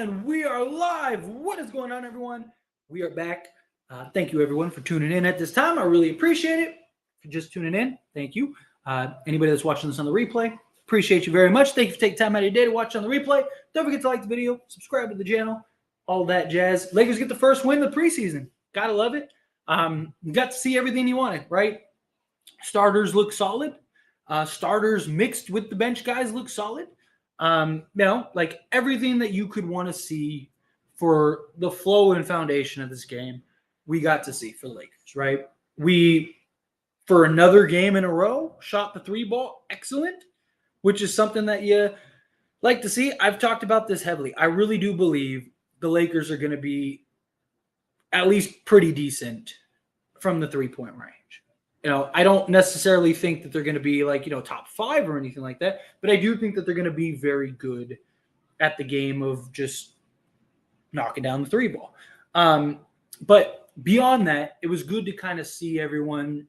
And we are live. What is going on, everyone? We are back. Thank you, everyone, for tuning in at this time. I really appreciate it. For just tuning in, thank you. Anybody that's watching this on the replay, appreciate you very much. Thank you for taking time out of your day to watch on the replay. Don't forget to like the video, subscribe to the channel, all that jazz. Lakers get the first win of the preseason. Gotta love it. You got to see everything you wanted, right? Starters look solid. Starters mixed with the bench guys look solid. Like everything that you could want to see for the flow and foundation of this game, we got to see for the Lakers, right? We, for another game in a row, shot the three ball excellent, which is something that you like to see. I've talked about this heavily. I really do believe the Lakers are going to be at least pretty decent from the 3-point range. I don't necessarily think that they're going to be like, top 5 or anything like that, but I do think that they're going to be very good at the game of just knocking down the three ball. But beyond that, it was good to kind of see everyone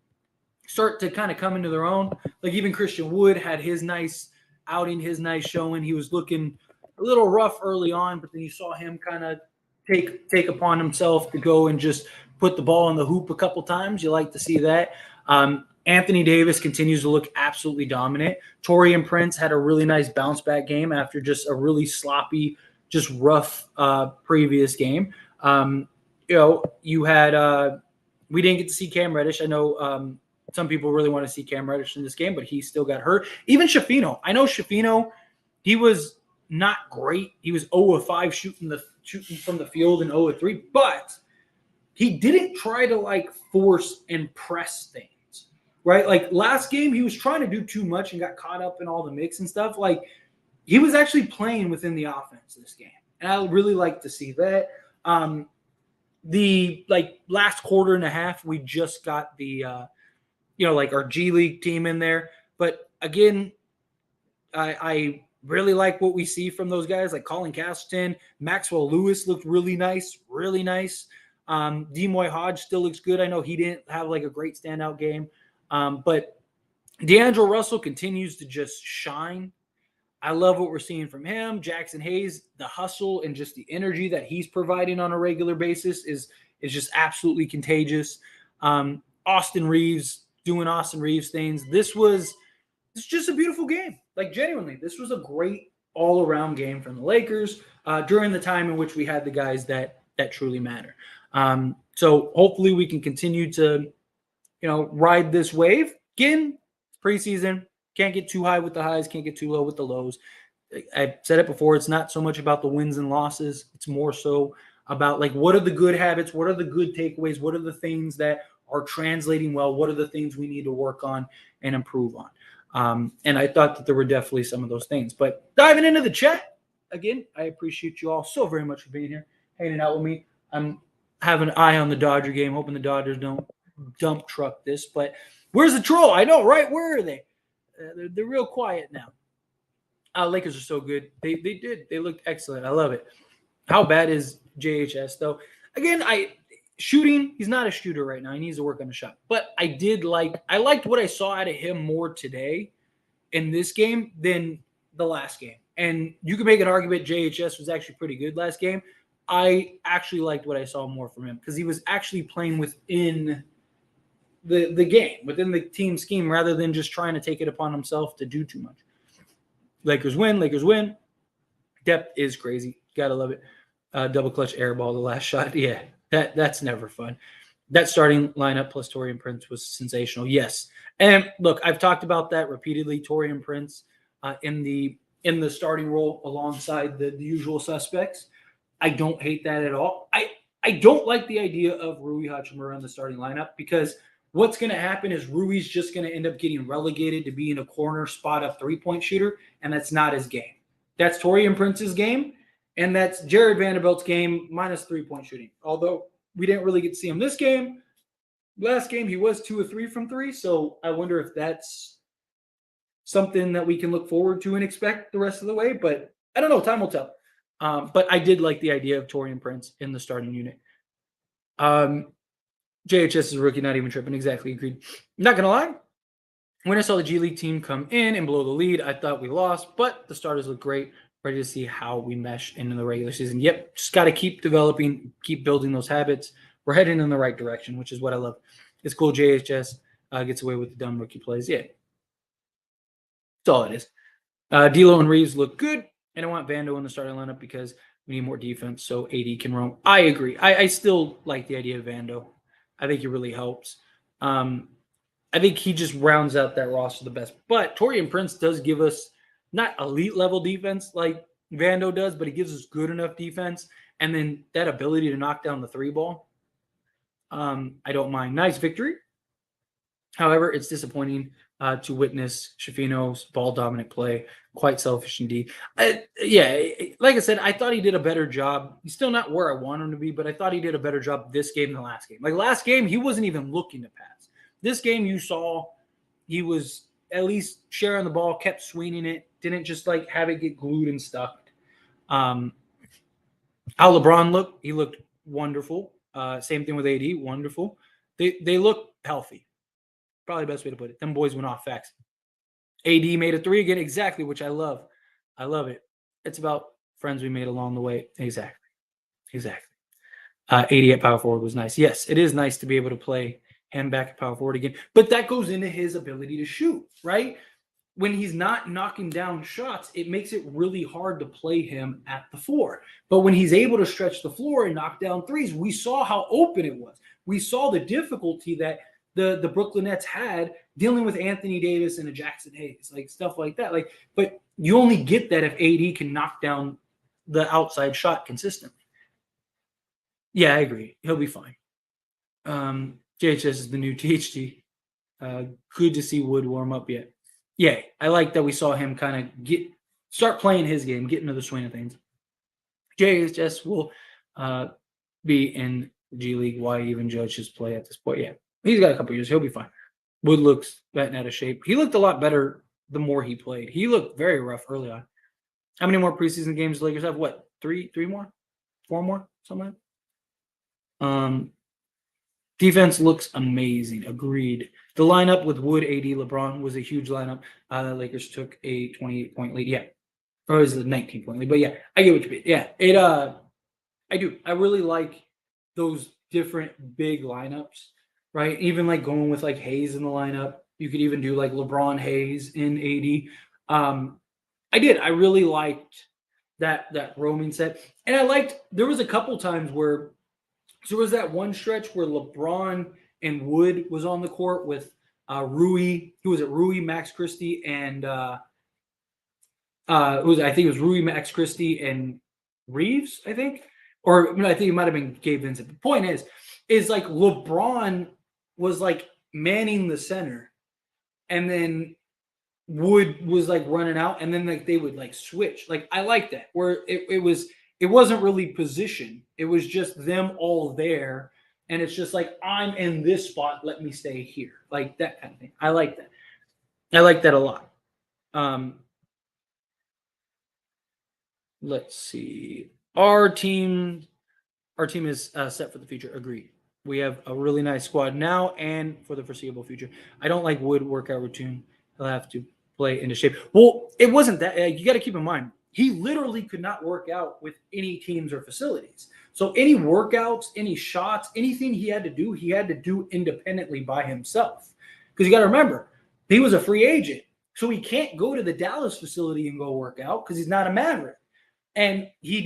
start to kind of come into their own. Like even Christian Wood had his nice outing, his nice showing. He was looking a little rough early on, but then you saw him kind of take upon himself to go and just put the ball in the hoop a couple times. You like to see that. Anthony Davis continues to look absolutely dominant. Taurean Prince had a really nice bounce back game after just a really sloppy, just rough previous game. You had we didn't get to see Cam Reddish. I know some people really want to see Cam Reddish in this game, but he still got hurt. Even Shafino. I know Shafino, he was not great. He was 0 of 5 shooting from the field and 0 of 3, but he didn't try to force and press things. Right? Like last game, he was trying to do too much and got caught up in all the mix and stuff. Like he was actually playing within the offense this game. And I really like to see that. The last quarter and a half, we just got the, our G League team in there. But again, I really like what we see from those guys like Colin Castleton. Maxwell Lewis looked really nice, really nice. Demoy Hodge still looks good. I know he didn't have a great standout game. But D'Angelo Russell continues to just shine. I love what we're seeing from him. Jackson Hayes, the hustle and just the energy that he's providing on a regular basis is just absolutely contagious. Austin Reeves doing Austin Reeves things. This is just a beautiful game. Genuinely, this was a great all-around game from the Lakers during the time in which we had the guys that truly matter. So hopefully we can continue to ride this wave. Again, preseason, can't get too high with the highs, can't get too low with the lows. I said it before, it's not so much about the wins and losses. It's more so about what are the good habits? What are the good takeaways? What are the things that are translating well? What are the things we need to work on and improve on? And I thought that there were definitely some of those things. But diving into the chat, again, I appreciate you all so very much for being here, hanging out with me. I'm having an eye on the Dodger game, hoping the Dodgers don't dump truck this. But where's the troll? I know, right? Where are they? They're real quiet now. Lakers are so good. They looked excellent. I love it. How bad is JHS though? Again, shooting. He's not a shooter right now. He needs to work on the shot. But I liked what I saw out of him more today in this game than the last game. And you can make an argument JHS was actually pretty good last game. I actually liked what I saw more from him because he was actually playing within the game, within the team scheme, rather than just trying to take it upon himself to do too much. Lakers win. Depth is crazy. Gotta love it. Double clutch air ball, the last shot. Yeah, that's never fun. That starting lineup plus Taurean Prince was sensational. Yes. And look, I've talked about that repeatedly. Taurean Prince in the starting role alongside the usual suspects. I don't hate that at all. I don't like the idea of Rui Hachimura in the starting lineup because what's going to happen is Rui's just going to end up getting relegated to being a corner spot up 3-point shooter, and that's not his game. That's Taurean Prince's game, and that's Jared Vanderbilt's game minus 3-point shooting. Although we didn't really get to see him this game. Last game, he was 2 of 3 from 3, so I wonder if that's something that we can look forward to and expect the rest of the way, but I don't know. Time will tell. But I did like the idea of Taurean Prince in the starting unit. JHS is a rookie, not even tripping. Exactly, agreed. Not going to lie. When I saw the G League team come in and blow the lead, I thought we lost, but the starters look great. ready to see how we mesh into the regular season. Yep, just got to keep developing, keep building those habits. We're heading in the right direction, which is what I love. It's cool. JHS gets away with the dumb rookie plays. Yeah, that's all it is. D'Lo and Reeves look good, and I want Vando in the starting lineup because we need more defense so AD can roam. I agree. I still like the idea of Vando. I think he really helps. Um, I think he just rounds out that roster the best. But Torian Prince does give us not elite level defense like Vando does, but he gives us good enough defense. And then that ability to knock down the three ball. I don't mind. Nice victory. However, it's disappointing to witness Shafino's ball dominant play. Quite selfish indeed. Yeah, like I said, I thought he did a better job. He's still not where I want him to be, but I thought he did a better job this game than the last game. Like last game, he wasn't even looking to pass. This game, you saw he was at least sharing the ball, kept swinging it, didn't just like have it get glued and stuck. How LeBron looked, he looked wonderful. Same thing with AD, wonderful. They look healthy. Probably the best way to put it. Them boys went off facts. AD made a three again, exactly, which I love. I love it. It's about friends we made along the way. Exactly. Exactly. 80 at power forward was nice. Yes, it is nice to be able to play him back at power forward again. But that goes into his ability to shoot, right? When he's not knocking down shots, it makes it really hard to play him at the four. But when he's able to stretch the floor and knock down threes, we saw how open it was. We saw the difficulty that the Brooklyn Nets had dealing with Anthony Davis and a Jackson Hayes, like stuff like that. Like, but you only get that if AD can knock down the outside shot consistently. Yeah, I agree. He'll be fine. JHS is the new THT. Good to see Wood warm up yet. Yeah, I like that we saw him kind of start playing his game, get into the swing of things. JHS will be in G League. Why even judge his play at this point? Yeah, he's got a couple years. He'll be fine. Wood looks getting out of shape. He looked a lot better the more he played. He looked very rough early on. How many more preseason games do Lakers have? What, three more? Four more? Something like that? Defense looks amazing. Agreed. The lineup with Wood, AD, LeBron was a huge lineup. The Lakers took a 28-point lead. Yeah. Or was it a 19-point lead? But yeah, I get what you mean. Yeah. I do. I really like those different big lineups, right? Even like going with like Hayes in the lineup. You could even do like LeBron Hayes in AD. I did. I really liked that roaming set. And I liked there was a couple times where so was that one stretch where LeBron and Wood was on the court with Rui. Who was it? Rui, Max Christie, and I think it was Rui, Max Christie, and Reeves. I think, or I think it might have been Gabe Vincent. The point is like LeBron was like manning the center, and then Wood was like running out, and then like they would like switch. Like I like that where it wasn't really position. It was just them all there. And it's just like, I'm in this spot. Let me stay here. Like that kind of thing. I like that. I like that a lot. Let's see. Our team is set for the future. Agreed. We have a really nice squad now and for the foreseeable future. I don't like Wood workout routine. He'll have to play into shape. Well, it wasn't that. You got to keep in mind, he literally could not work out with any teams or facilities. So any workouts, any shots, anything he had to do independently by himself. Because you got to remember, he was a free agent. So he can't go to the Dallas facility and go work out because he's not a Maverick. And he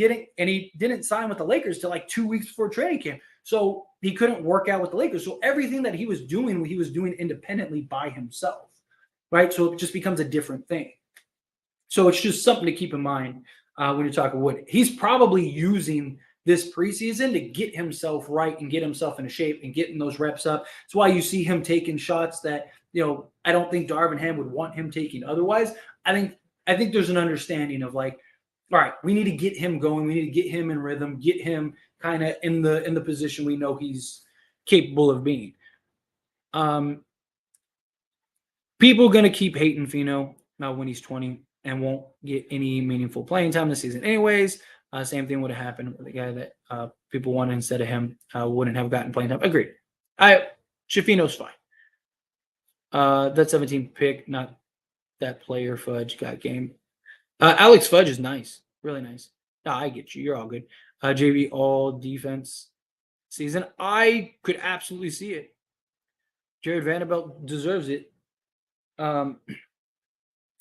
didn't sign with the Lakers till like 2 weeks before training camp. So he couldn't work out with the Lakers. So everything that he was doing independently by himself. Right? So it just becomes a different thing. So it's just something to keep in mind when you're talking Wood. He's probably using this preseason to get himself right and get himself into shape and getting those reps up. That's why you see him taking shots that, I don't think Darvin Ham would want him taking otherwise. I think there's an understanding of like, all right, we need to get him going. We need to get him in rhythm, get him kind of in the position we know he's capable of being. People going to keep hating Fino when he's 20 and won't get any meaningful playing time this season. Anyways, same thing would have happened with the guy that people wanted instead of him wouldn't have gotten playing time. Agreed. Shafino's fine. That 17 pick, not that player Fudge got game. Alex Fudge is nice. Really nice. No, I get you. You're all good. JB, all defense season. I could absolutely see it. Jared Vanderbilt deserves it. Um,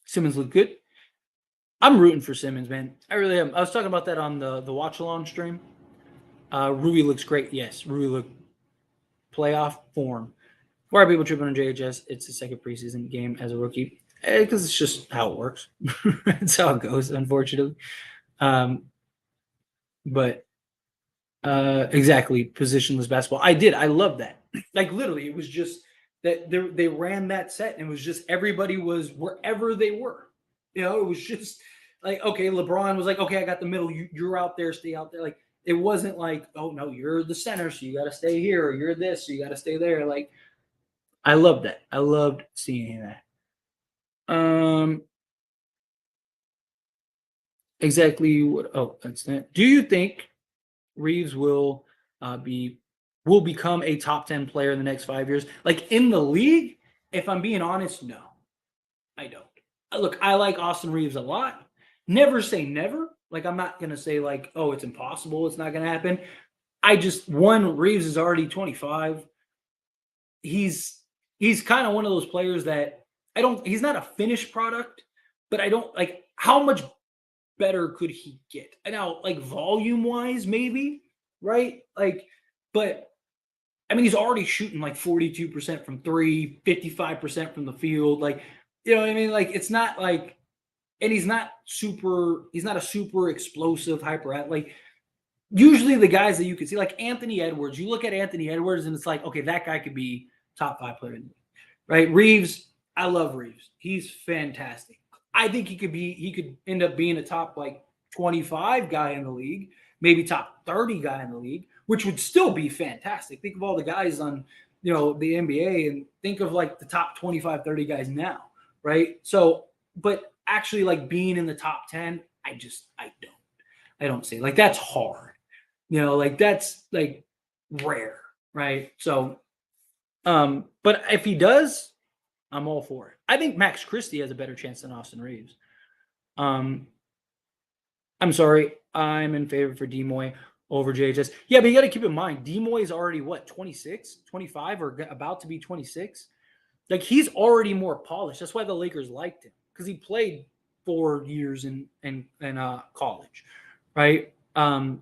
Simmons looked good. I'm rooting for Simmons, man. I really am. I was talking about that on the watch along stream. Rui looks great. Yes, Rui looked playoff form. Why are people tripping on JHS? It's the second preseason game as a rookie because it's just how it works. It's how it goes, unfortunately. Um, but exactly, positionless basketball. I did. I love that. Like literally, it was just that they ran that set, and it was just everybody was wherever they were. You know, it was just like okay, LeBron was like, okay, I got the middle. You're out there, stay out there. Like it wasn't like, oh no, you're the center, so you got to stay here. Or you're this, so you got to stay there. Like I loved that. I loved seeing that. Exactly what? Oh, that's that. Do you think Reeves be will become a top 10 player in the next 5 years? Like in the league, if I'm being honest, no, I don't. Look, I like Austin Reeves a lot. Never say never. Like I'm not gonna say like, oh, it's impossible, it's not gonna happen. I just one Reeves is already 25. He's kind of one of those players that I don't. He's not a finished product, but I don't like how much better could he get? And now, like volume wise, maybe right? Like, but I mean, he's already shooting like 42% from three, 55% from the field. Like, you know what I mean? Like, it's not like, and he's not a super explosive hyper. Like, usually the guys that you can see, like Anthony Edwards, you look at Anthony Edwards and it's like, okay, that guy could be top five player in the league, right? Reeves, I love Reeves. He's fantastic. I think he could end up being a top like 25 guy in the league, maybe top 30 guy in the league, which would still be fantastic. Think of all the guys on, the NBA and think of like the top 25, 30 guys now, right? So, but actually like being in the top 10, I don't see. Like that's hard. Like that's like rare, right? So, but if he does, I'm all for it. I think Max Christie has a better chance than Austin Reeves. Um, I'm sorry, I'm in favor for Demoy over JHS. Yeah, but you got to keep in mind, Demoy is already what 26, 25, or about to be 26. Like he's already more polished. That's why the Lakers liked him because he played 4 years in college, right? And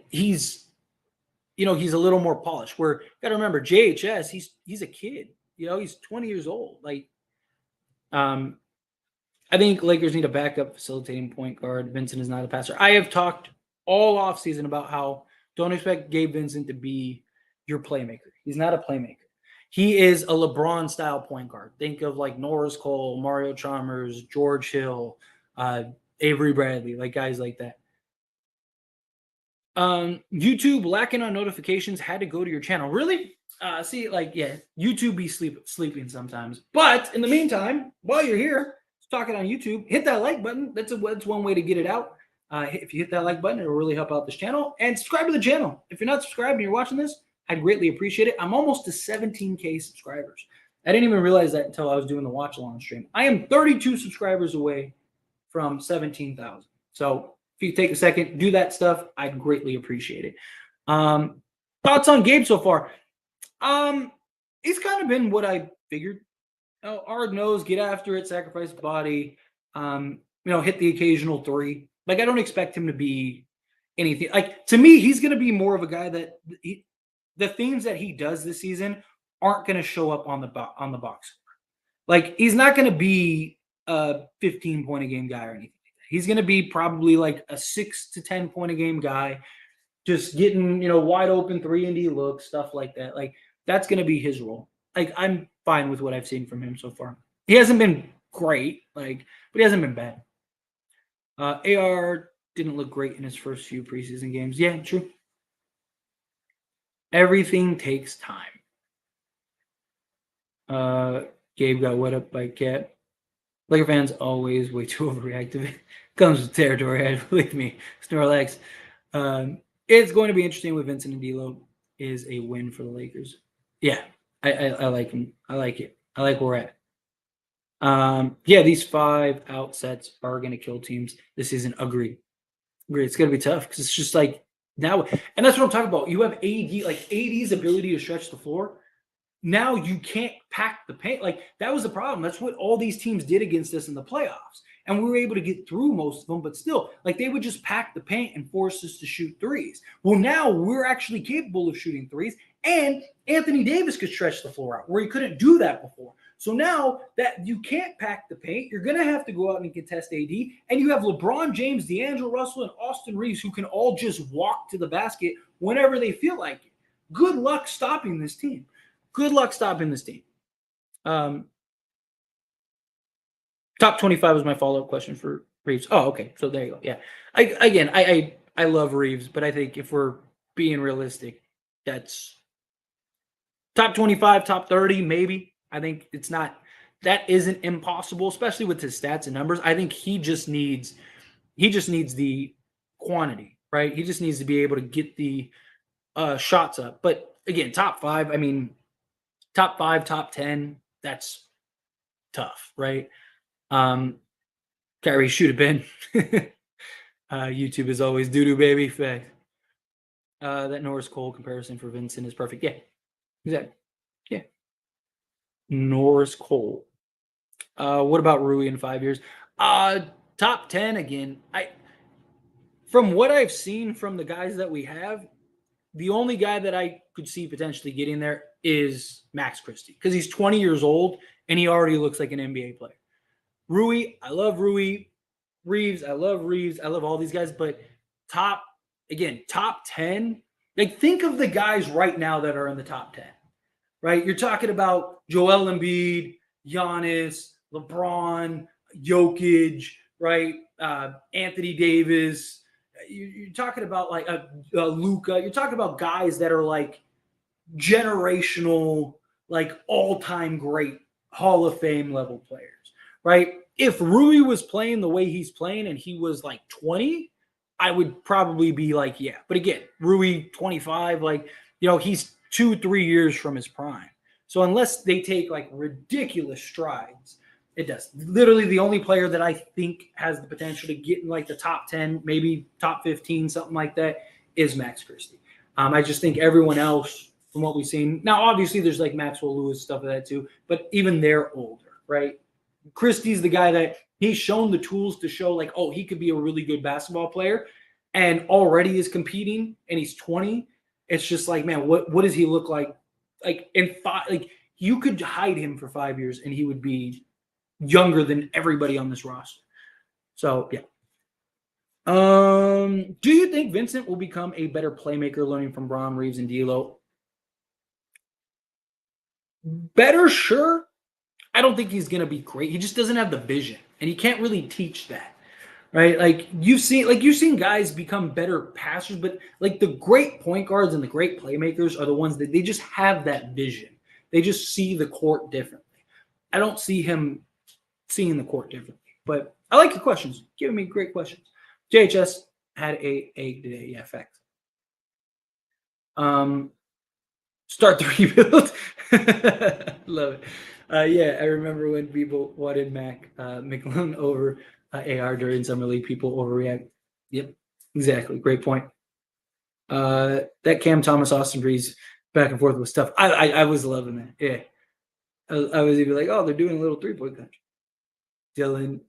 he's a little more polished. Where you got to remember JHS, he's a kid. He's 20 years old. Like, I think Lakers need a backup facilitating point guard. Vincent is not a passer. I have talked all offseason about how don't expect Gabe Vincent to be your playmaker. He's not a playmaker. He is a LeBron style point guard. Think of like Norris Cole, Mario Chalmers, George Hill, Avery Bradley, like guys like that. YouTube lacking on notifications, had to go to your channel. Really? See, like, yeah, YouTube be sleeping sometimes. But in the meantime, while you're here talking on YouTube, hit that like button. That's one way to get it out. If you hit that like button, it'll really help out this channel. And subscribe to the channel. If you're not subscribed and you're watching this, I'd greatly appreciate it. I'm almost to 17K subscribers. I didn't even realize that until I was doing the watch along stream. I am 32 subscribers away from 17,000. So if you take a second, do that stuff, I'd greatly appreciate it. Thoughts on Gabe so far? He's kind of been what I figured. Hard nose, get after it, sacrifice the body. Hit the occasional three. Like I don't expect him to be anything. Like to me, he's going to be more of a guy that the things that he does this season aren't going to show up on the box. Like he's not going to be a 15 point a game guy or anything. He's going to be probably like a 6 to 10 point a game guy, just getting, wide open 3-and-D looks, stuff like that. Like that's going to be his role. Like I'm fine with what I've seen from him so far. He hasn't been great, but he hasn't been bad. AR didn't look great in his first few preseason games. Yeah, true. Everything takes time. Gabe got wet up by Cat. Laker fans always way too overreactive. Comes with territory, believe me. Snorlax. It's going to be interesting with Vincent and D'Lo. Is a win for the Lakers. Yeah, I like him. I like it. I like where we're at. Yeah, these 5 outsets are going to kill teams this season. Agree. It's going to be tough because it's just like now, and that's what I'm talking about. You have AD, like AD's ability to stretch the floor. Now you can't pack the paint. Like that was the problem. That's what all these teams did against us in the playoffs. And we were able to get through most of them, but still, like they would just pack the paint and force us to shoot threes. Well, now we're actually capable of shooting threes, and Anthony Davis could stretch the floor out where he couldn't do that before. So now that you can't pack the paint, you're going to have to go out and contest AD, and you have LeBron James, D'Angelo Russell, and Austin Reeves who can all just walk to the basket whenever they feel like it. Good luck stopping this team. Good luck stopping this team. Top 25 was my follow-up question for Reeves. Oh, okay. So there you go. Yeah. I love Reeves, but I think if we're being realistic, that's top 25, top 30, maybe. I think it's not that isn't impossible, especially with his stats and numbers. I think he just needs the quantity, right? He just needs to be able to get the shots up. But again, top 5, I mean, top 5, top 10, that's tough, right? Kyrie should have been. YouTube is always doo-doo, baby. Fact. That Norris Cole comparison for Vincent is perfect. Yeah, exactly. Yeah. Norris Cole. What about Rui in 5 years? Top 10 again. From what I've seen from the guys that we have, the only guy that I could see potentially getting there is Max Christie because he's 20 years old and he already looks like an NBA player. Rui, I love Rui. Reeves, I love Reeves. I love all these guys, but top 10. Like think of the guys right now that are in the top 10. Right? You're talking about Joel Embiid, Giannis, LeBron, Jokic, right? Anthony Davis. You're talking about like Luka. You're talking about guys that are like generational, like all-time great Hall of Fame level players, right? If Rui was playing the way he's playing and he was like 20, I would probably be like, yeah. But again, Rui 25, like, he's 2-3 years from his prime. So unless they take like ridiculous strides, it does. Literally the only player that I think has the potential to get in like the top 10, maybe top 15, something like that, is Max Christie. I just think everyone else, from what we've seen, now obviously there's like Maxwell Lewis, stuff like that too, but even they're older, right? Christie's the guy that he's shown the tools to show like, oh, he could be a really good basketball player and already is competing and he's 20. It's just like, man, what does he look like? Like in 5, like you could hide him for 5 years and he would be younger than everybody on this roster. So yeah. Do you think Vincent will become a better playmaker learning from Braun, Reeves, and D'Lo? Better, sure. I don't think he's going to be great. He just doesn't have the vision, and he can't really teach that, right? Like you've seen guys become better passers, but like the great point guards and the great playmakers are the ones that they just have that vision. They just see the court differently. I don't see him seeing the court differently, but I like your questions. Giving me great questions. JHS had a today. Yeah, facts. Start the rebuild. Love it. Yeah, I remember when people wanted McClellan over AR during summer league. People overreact. Yep, exactly. Great point. That Cam Thomas Austin Reeves back and forth was tough. I was loving that. Yeah, I was even like, oh, they're doing a little 3-point country. Dylan.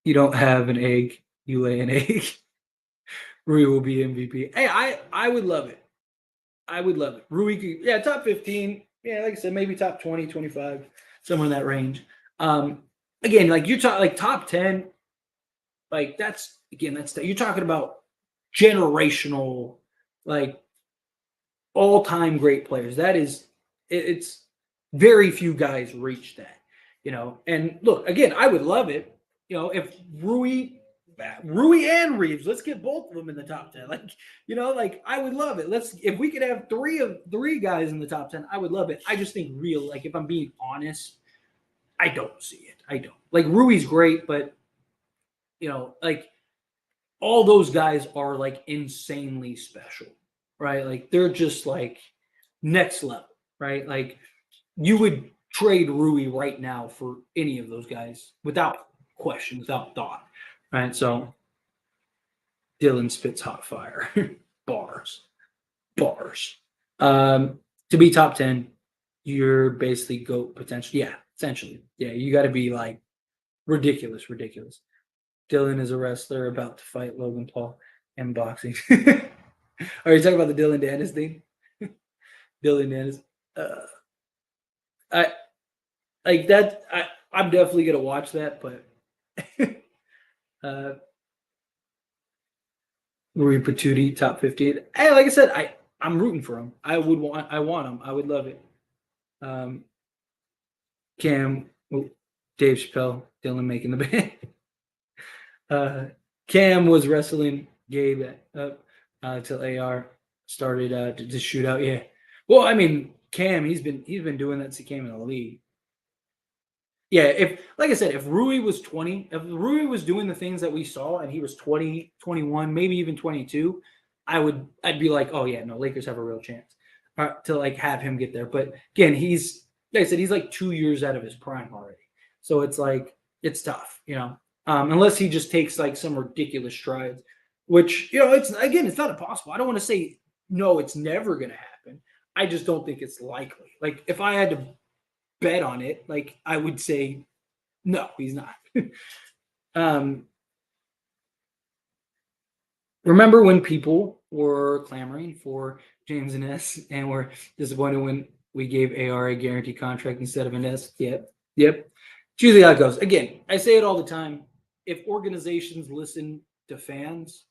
You don't have an egg. You lay an egg. Rui will be MVP. Hey, I would love it. I would love it. Rui could, yeah, top 15. Yeah, like I said, maybe top 20, 25, somewhere in that range. Again, like you're talking like top 10, like that's you're talking about generational, like all-time great players. That is it's very few guys reach that, And look, again, I would love it, if Rui and Reeves, let's get both of them in the top 10. Like I would love it. If we could have three guys in the top 10, I would love it. I just think like if I'm being honest, I don't see it. I don't. Like Rui's great, but like all those guys are like insanely special, right? Like they're just like next level, right? Like you would trade Rui right now for any of those guys without question, without thought, right? So Dylan spits hot fire, bars, bars. To be top 10, you're basically GOAT potential. Yeah, essentially. Yeah, you got to be like ridiculous, ridiculous. Dylan is a wrestler about to fight Logan Paul in boxing. Are you talking about the Dylan Dennis thing? Dylan Dennis. Uh, I like that. I'm definitely gonna watch that, but uh, Rui Patootie top 15. Hey, like I said, I'm rooting for him. I want him. I would love it. Um, Cam, oh, Dave Chappelle, Dylan making the band. Cam was wrestling Gabe up till AR started to shoot out. Yeah. Well, I mean, Cam, he's been doing that since he came in the league. Yeah, if like I said, if Rui was 20, if Rui was doing the things that we saw and he was 20, 21, maybe even 22, I'd be like, oh yeah, no, Lakers have a real chance to like have him get there. But again, he's like I said, he's like 2 years out of his prime already. So it's like it's tough, unless he just takes like some ridiculous strides, which it's not impossible. I don't want to say no, it's never gonna happen. I just don't think it's likely. Like if I had to bet on it, like I would say no, he's not. um, remember when people were clamoring for James Ness and were disappointed when we gave AR a guaranteed contract instead of a Ness? Yep. Yep. It's usually how it goes. Again, I say it all the time. If organizations listen to fans,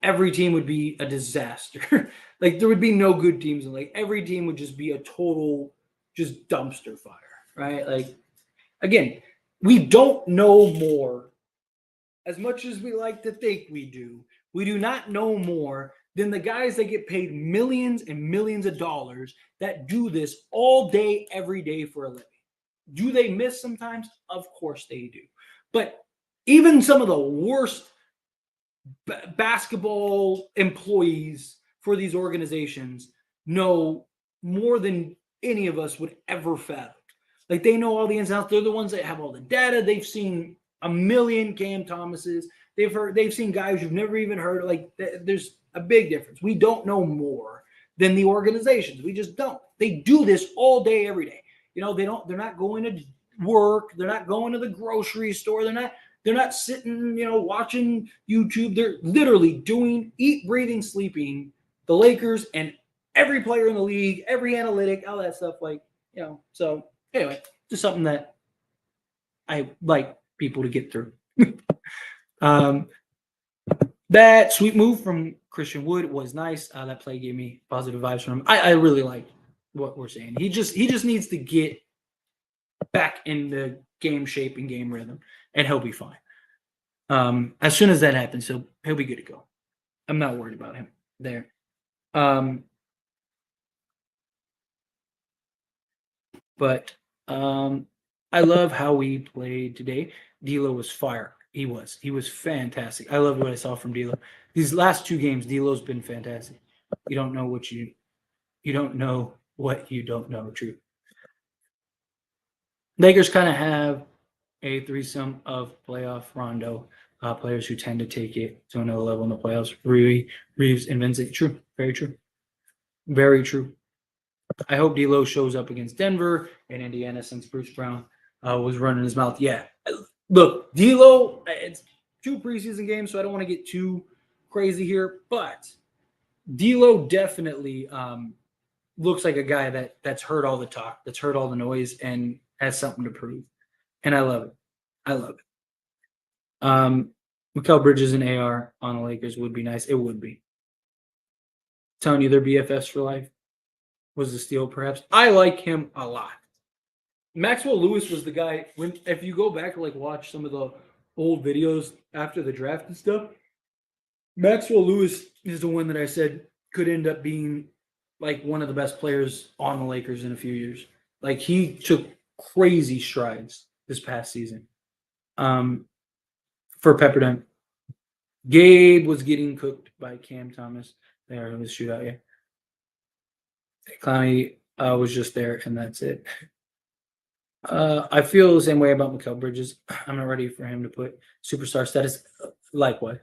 every team would be a disaster. Like there would be no good teams, and like every team would just be a total just dumpster fire, right? Like again, we don't know more. As much as we like to think we do not know more than the guys that get paid millions and millions of dollars that do this all day, every day for a living. Do they miss sometimes? Of course they do. But even some of the worst basketball employees for these organizations know more than any of us would ever fathom. Like they know all the ins and outs. They're the ones that have all the data. They've seen a million Cam Thomases. They've seen guys you've never even heard. Like there's a big difference. We don't know more than the organizations. We just don't. They do this all day, every day. They're not going to work. They're not going to the grocery store. They're not sitting, watching YouTube. They're literally doing, eat, breathing, sleeping the Lakers and every player in the league, every analytic, all that stuff. So anyway, just something that I like people to get through. um, that sweet move from Christian Wood was nice. That play gave me positive vibes from him. I really like what we're saying. He just needs to get back in the game shape and game rhythm, and he'll be fine. As soon as that happens, he'll be good to go. I'm not worried about him there. But I love how we played today. D'Lo was fire. He was fantastic. I love what I saw from D'Lo. These last two games, D'Lo's been fantastic. You don't know what you don't know what you don't know. True. Lakers kind of have a threesome of playoff Rondo players who tend to take it to another level in the playoffs. Rui, Reeves, and Vincent. True. Very true. Very true. I hope D'Lo shows up against Denver and Indiana since Bruce Brown was running his mouth. Yeah. Look, D'Lo, it's 2 preseason games, so I don't want to get too crazy here, but D'Lo definitely looks like a guy that's heard all the talk, that's heard all the noise, and has something to prove. And I love it. I love it. Mikal Bridges and AR on the Lakers would be nice. It would be. Telling you they're BFFs for life was a steal, perhaps. I like him a lot. Maxwell Lewis was the guy if you go back and like watch some of the old videos after the draft and stuff, Maxwell Lewis is the one that I said could end up being like one of the best players on the Lakers in a few years. Like he took crazy strides this past season. For Pepperdine. Gabe was getting cooked by Cam Thomas there in the shootout, yeah. Clowney was just there, and that's it. I feel the same way about Mikal Bridges. I'm not ready for him to put superstar status. Likewise.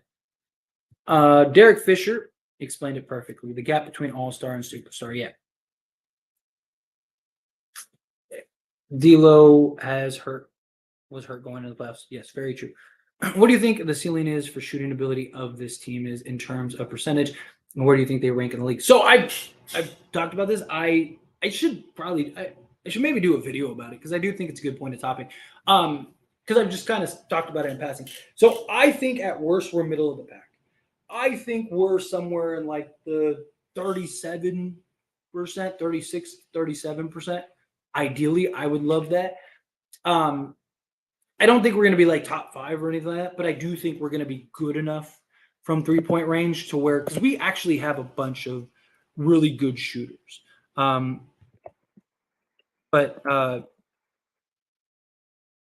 Derek Fisher explained it perfectly. The gap between all-star and superstar. Yeah. D'Lo was hurt going into the playoffs. Yes, very true. What do you think the ceiling is for shooting ability of this team is in terms of percentage, and where do you think they rank in the league? So I've talked about this. I should maybe do a video about it because I do think it's a good point of topic. Because I've just kind of talked about it in passing. So I think at worst we're middle of the pack. I think we're somewhere in like the 37%, 36, 37%. Ideally, I would love that. I don't think we're going to be like top 5 or anything like that, but I do think we're going to be good enough from 3-point range to where, because we actually have a bunch of really good shooters. But and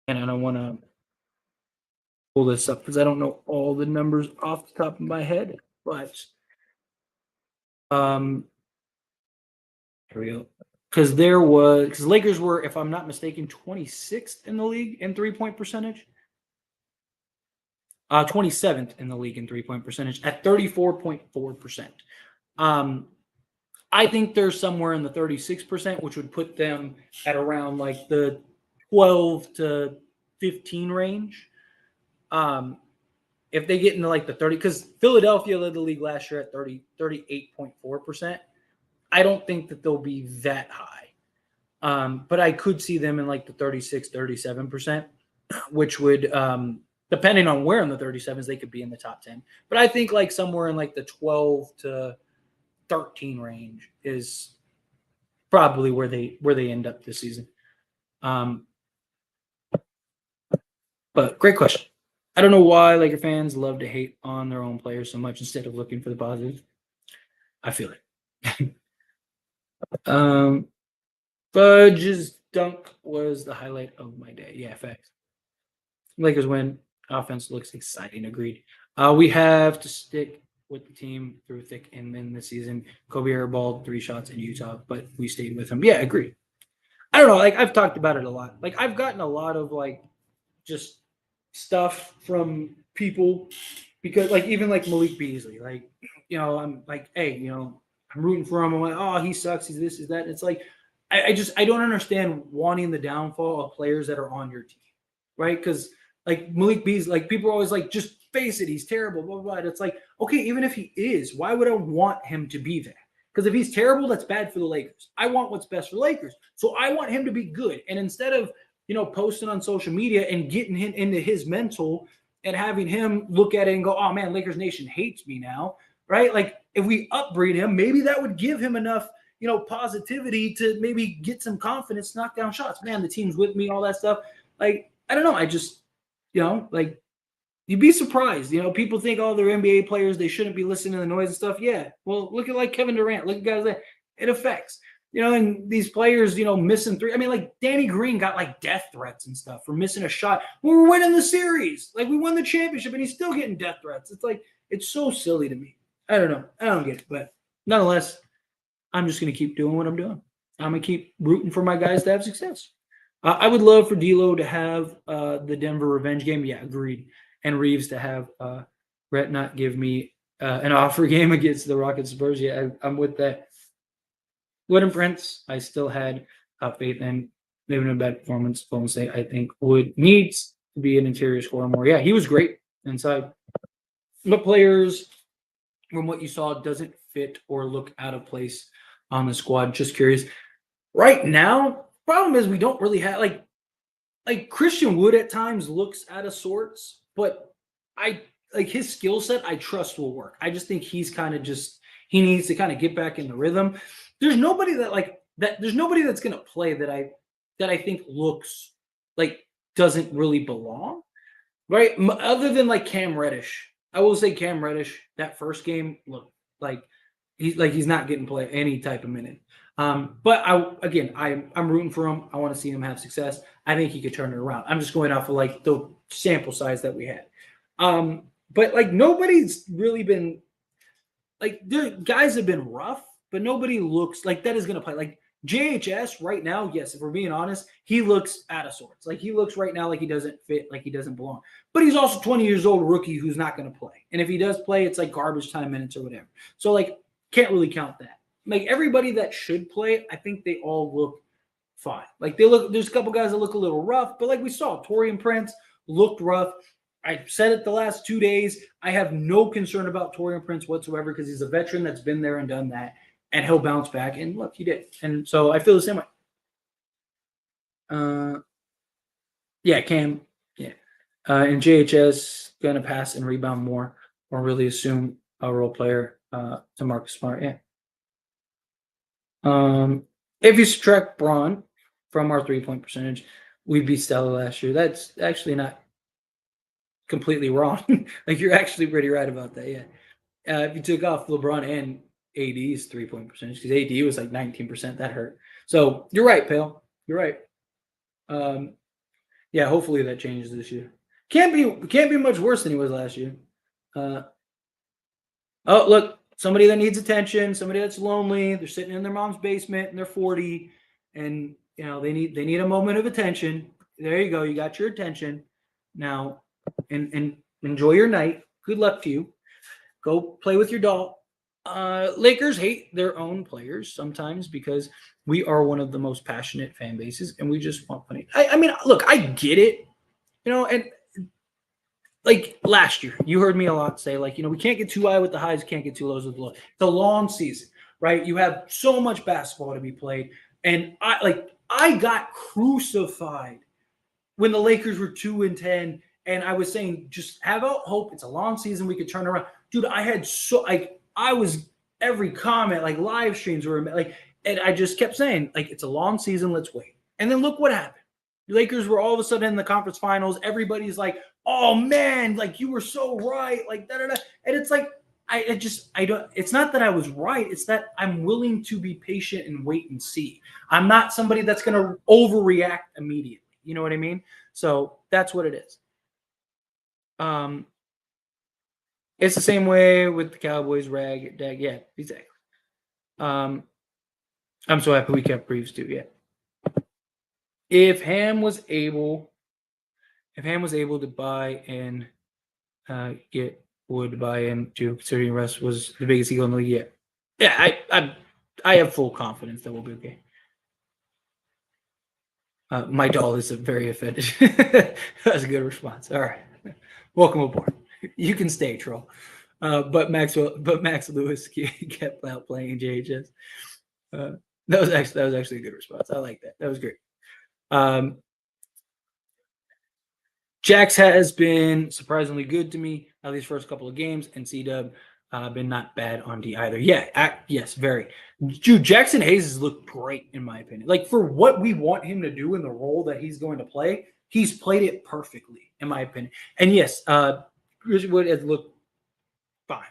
I don't want to pull this up because I don't know all the numbers off the top of my head, but here we go. Because Lakers were, if I'm not mistaken, 26th in the league in 3-point percentage. 27th in the league in 3-point percentage at 34.4%. I think they're somewhere in the 36%, which would put them at around like the 12 to 15 range. If they get into like the 30, because Philadelphia led the league last year at 38.4%. I don't think that they'll be that high. But I could see them in like the 36, 37%, which would, depending on where in the 37s, they could be in the top 10. But I think like somewhere in like the 12 to 13 range is probably where they end up this season. But great question. I don't know why Laker fans love to hate on their own players so much instead of looking for the positive. I feel it. Fudge's dunk was the highlight of my day. Yeah, facts. Lakers win. Offense looks exciting. Agreed. We have to stick with the team through thick and thin this season. Kobe airballed 3 shots in Utah, but we stayed with him. Yeah, agreed. I don't know. Like I've talked about it a lot. Like I've gotten a lot of like just stuff from people because like even like Malik Beasley, like I'm like, hey, I'm rooting for him. I'm like, oh, he sucks. He's this, he's that. And it's like I don't understand wanting the downfall of players that are on your team, right? Because like Malik Beasley, like people are always like, just face it, he's terrible, blah, blah, blah. It's like, okay, even if he is, why would I want him to be that? Because if he's terrible, that's bad for the Lakers. I want what's best for the Lakers. So I want him to be good. And instead of, posting on social media and getting him into his mental and having him look at it and go, oh man, Lakers Nation hates me now, right? Like if we upbreed him, maybe that would give him enough, positivity to maybe get some confidence, knock down shots. Man, the team's with me, all that stuff. Like, I don't know. I just, like you'd be surprised. People think, oh, they're NBA players, they shouldn't be listening to the noise and stuff. Yeah. Well, look at like Kevin Durant. Look at guys that it affects. And these players, missing 3. I mean, like Danny Green got like death threats and stuff for missing a shot. We were winning the series. Like we won the championship and he's still getting death threats. It's like, it's so silly to me. I don't know. I don't get it. But nonetheless, I'm just going to keep doing what I'm doing. I'm going to keep rooting for my guys to have success. I would love for D'Lo to have the Denver revenge game. Yeah, agreed. And Reeves to have Brett not give me an offer game against the Rockets Spurs. Yeah, I'm with that. Wood and Prince, I still had faith in. Maybe a bad performance. Golden State, I think, Wood needs to be an interior scorer more. Yeah, he was great inside. What players, from what you saw, doesn't fit or look out of place on the squad? Just curious. Right now, problem is we don't really have like Christian Wood at times looks out of sorts, but I like his skill set. I trust will work. I just think he's kind of he needs to kind of get back in the rhythm. There's nobody There's nobody that's gonna play that I think looks like doesn't really belong, right? Other than like Cam Reddish. I will say Cam Reddish that first game looked like he's not getting play any type of minute. But I'm rooting for him. I want to see him have success. I think he could turn it around. I'm just going off of like the sample size that we had. But like nobody's really been like the guys have been rough, but nobody looks like that is going to play. Like JHS right now, yes, if we're being honest, he looks out of sorts. Like he looks right now like he doesn't fit, like he doesn't belong. But he's also 20 years old rookie who's not going to play. And if he does play, it's like garbage time minutes or whatever. So like can't really count that. Like everybody that should play, I think they all look fine. Like they look, there's a couple guys that look a little rough, but like we saw, Torian Prince looked rough. I said it the last 2 days. I have no concern about Torian Prince whatsoever because he's a veteran that's been there and done that, and he'll bounce back. And look, he did. And so I feel the same way. Yeah, Cam. Yeah, and JHS gonna pass and rebound more, or really assume a role player to Marcus Smart. Yeah. If you subtract Braun from our 3-point percentage, we beat Stella last year. That's actually not completely wrong. Like you're actually pretty right about that. Yeah. If you took off LeBron and AD's 3-point percentage, because AD was like 19%, that hurt. So you're right, Pale. You're right. Yeah, hopefully that changes this year. Can't be much worse than he was last year. Oh, look, somebody that needs attention, somebody that's lonely. They're sitting in their mom's basement and they're 40, and you know they need a moment of attention. There you go. You got your attention. Now, and enjoy your night. Good luck to you. Go play with your doll. Lakers hate their own players sometimes because we are one of the most passionate fan bases, and we just want money. I mean, look, I get it, you know, and like last year, you heard me a lot say, like, you know, we can't get too high with the highs, can't get too lows with the lows. It's a long season, right? You have so much basketball to be played, and I got crucified when the Lakers were 2-10, and I was saying, just have out hope. It's a long season. We could turn around. Dude, I had so like I was every comment, like live streams were like, and I just kept saying, like, it's a long season, let's wait. And then look what happened. The Lakers were all of a sudden in the conference finals. Everybody's like, oh man, like you were so right, like da da da. And it's like I don't, it's not that I was right, it's that I'm willing to be patient and wait and see. I'm not somebody that's gonna overreact immediately. You know what I mean? So that's what it is. It's the same way with the Cowboys rag. Yeah, exactly. I'm so happy we kept Reeves too. Yeah. If Ham was able, to buy and get Wood buy in too, considering Russ was the biggest Eagle in the league yet. Yeah, I have full confidence that we'll be okay. My doll is very offended. That's a good response. All right, welcome aboard. You can stay, troll. But Max Lewis kept out playing JHS. That was actually a good response. I like that. That was great. Jax has been surprisingly good to me at these first couple of games, and C-Dub been not bad on D either. Yeah, yes, very. Dude, Jackson Hayes has looked great in my opinion. Like for what we want him to do in the role that he's going to play, he's played it perfectly in my opinion. And yes, Christian Wood has looked fine.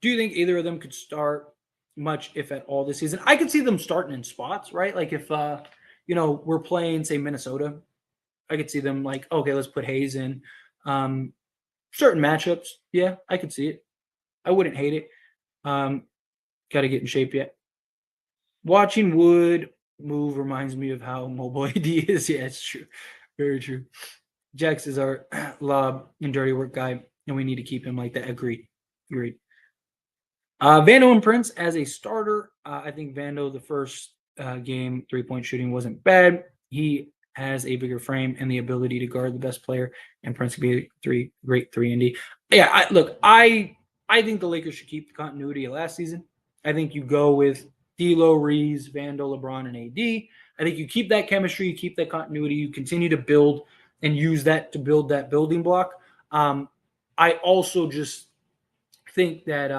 Do you think either of them could start much, if at all, this season? I could see them starting in spots, right? Like if we're playing, say, Minnesota, I could see them like, okay, let's put Hayes in. Certain matchups, yeah, I could see it. I wouldn't hate it. Got to get in shape yet. Watching Wood move reminds me of how mobile AD is. Yeah, it's true. Very true. Jax is our lob and dirty work guy, and we need to keep him like that. Agreed. Vando and Prince as a starter. I think Vando, the first game 3-point shooting wasn't bad. He has a bigger frame and the ability to guard the best player, and Prince could be a great 3-and-D. Yeah, I think the Lakers should keep the continuity of last season. I think you go with D'Lo, Reeves, Vando, LeBron, and AD. I think you keep that chemistry, you keep that continuity, you continue to build and use that to build that building block. I also just think that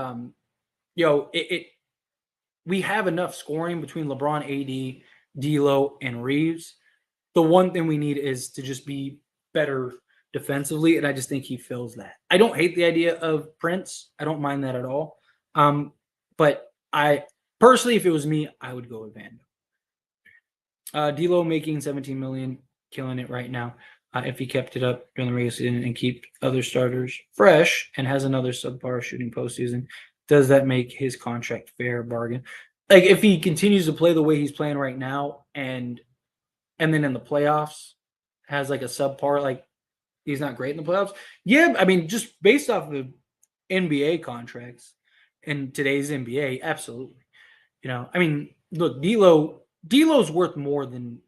we have enough scoring between LeBron, AD, D'Lo, and Reeves. The one thing we need is to just be better defensively, and I just think he fills that. I don't hate the idea of Prince. I don't mind that at all. But I personally, if it was me, I would go with Vando. D'Lo making $17 million, killing it right now. If he kept it up during the regular season and keep other starters fresh and has another subpar shooting postseason, does that make his contract fair bargain? Like if he continues to play the way he's playing right now, and then in the playoffs has like a subpar, like he's not great in the playoffs. Yeah, I mean, just based off of NBA contracts in today's NBA, absolutely. I mean, look, D'Lo's worth more than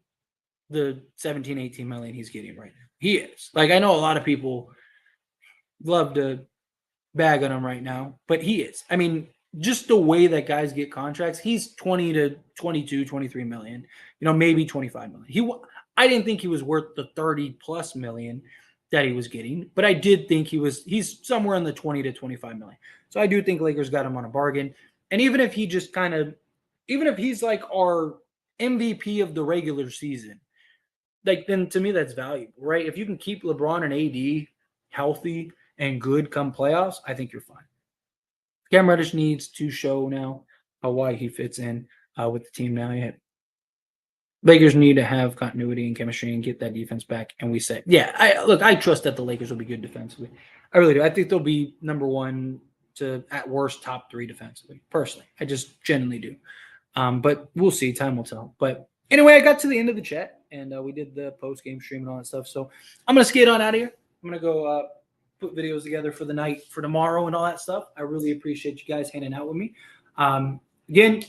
the 17, 18 million he's getting right now. He is. Like I know a lot of people love to bag on him right now, but he is. I mean, just the way that guys get contracts, he's 20 to 22, 23 million, maybe 25 million. I didn't think he was worth the 30 plus million that he was getting, but I did think he's somewhere in the 20 to 25 million. So I do think Lakers got him on a bargain. And even if he just even if he's like our MVP of the regular season, like then to me that's valuable, right? If you can keep LeBron and AD healthy and good come playoffs, I think you're fine. Cam Reddish needs to show now why he fits in with the team now. Yeah. Lakers need to have continuity and chemistry and get that defense back. And we said, yeah, I trust that the Lakers will be good defensively. I really do. I think they'll be number one to at worst top 3 defensively. Personally, I just genuinely do. But we'll see. Time will tell. But anyway, I got to the end of the chat and we did the post game stream and all that stuff. So I'm gonna skate on out of here. I'm gonna go put videos together for the night for tomorrow and all that stuff. I really appreciate you guys hanging out with me. Again,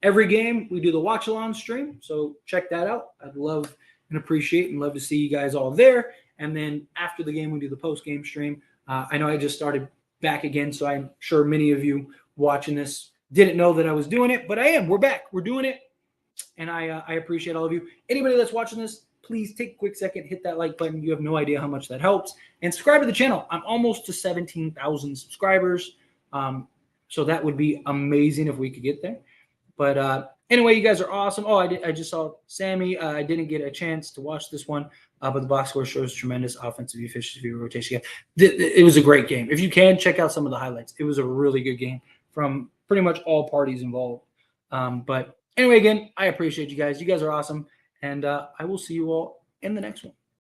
every game we do the watch along stream, so check that out. I'd love and appreciate and love to see you guys all there. And then after the game, we do the post game stream. I know I just started back again, so I'm sure many of you watching this didn't know that I was doing it, but I am. We're back. We're doing it. And I appreciate all of you. Anybody that's watching this, please take a quick second, hit that like button. You have no idea how much that helps. And subscribe to the channel. I'm almost to 17,000 subscribers. So that would be amazing if we could get there. But anyway, you guys are awesome. Oh, I just saw Sammy. I didn't get a chance to watch this one, but the box score shows tremendous offensive efficiency rotation. It was a great game. If you can, check out some of the highlights. It was a really good game from pretty much all parties involved. But anyway, again, I appreciate you guys. You guys are awesome. And I will see you all in the next one.